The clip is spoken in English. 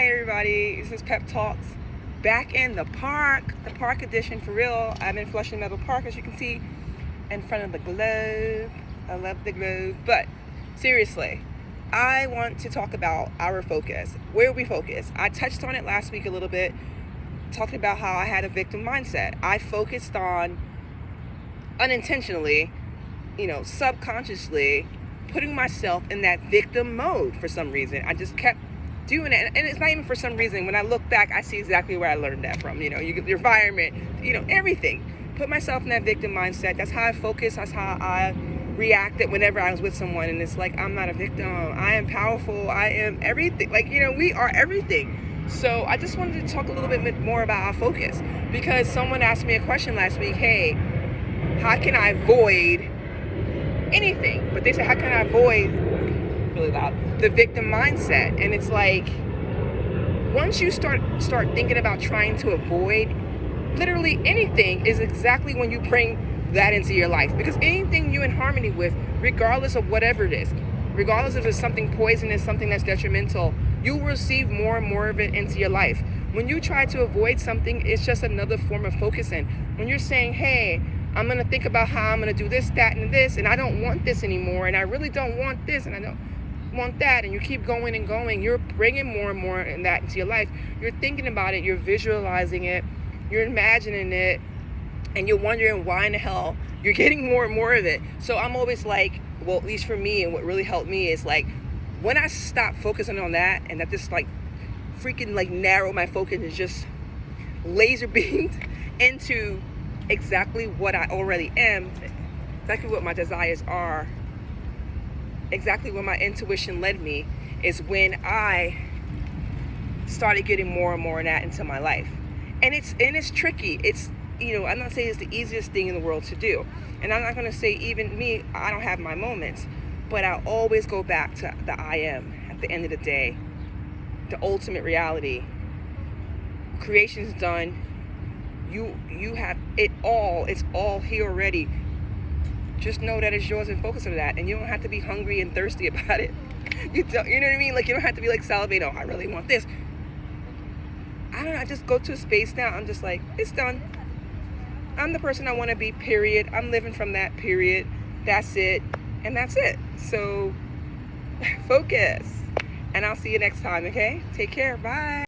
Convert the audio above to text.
Hi everybody, this is Pep Talks, back in the park edition for real. I'm in Flushing Meadow Park, as you can see, in front of the Globe. I love the Globe, but seriously, I want to talk about our focus. Where we focus. I touched on it last week a little bit, talking about how I had a victim mindset. I focused on, unintentionally, subconsciously, putting myself in that victim mode for some reason. I just kept doing it, and it's not even for some reason. When I look back, I see exactly where I learned that from. You get your environment, everything. Put myself in that victim mindset. That's how I focus. That's how I reacted whenever I was with someone. And it's like, I'm not a victim. I am powerful. I am everything. We are everything. So I just wanted to talk a little bit more about our focus, because someone asked me a question last week. Hey, how can I avoid anything? But they said, how can I avoid, really loud, the victim mindset? And it's like, once you start thinking about trying to avoid literally anything, is exactly when you bring that into your life. Because anything you're in harmony with, regardless of whatever it is, regardless if it's something poisonous, something that's detrimental, you will receive more and more of it into your life. When you try to avoid something, it's just another form of focusing. When you're saying, hey, I'm going to think about how I'm going to do this, that, and this, and I don't want this anymore, and I really don't want this, and I don't want that, and you keep going and going, you're bringing more and more in that into your life. You're thinking about it, you're visualizing it, you're imagining it, and you're wondering why in the hell you're getting more and more of it. So I'm always like, well, at least for me, and what really helped me is like, when I stop focusing on that, and that just freaking narrow my focus and just laser beamed into exactly what I already am, exactly what my desires are, exactly where my intuition led me, is when I started getting more and more of that into my life. And it's tricky. It's, I'm not saying it's the easiest thing in the world to do. And I'm not going to say even me, I don't have my moments, but I always go back to the I am at the end of the day, the ultimate reality. Creation's done. You have it all. It's all here already. Just know that it's yours and focus on that. And you don't have to be hungry and thirsty about it. You know what I mean? You don't have to be salivating, oh, I really want this. I don't know. I just go to a space now. I'm just like, it's done. I'm the person I want to be, period. I'm living from that, period. That's it. And that's it. So focus. And I'll see you next time, okay? Take care. Bye.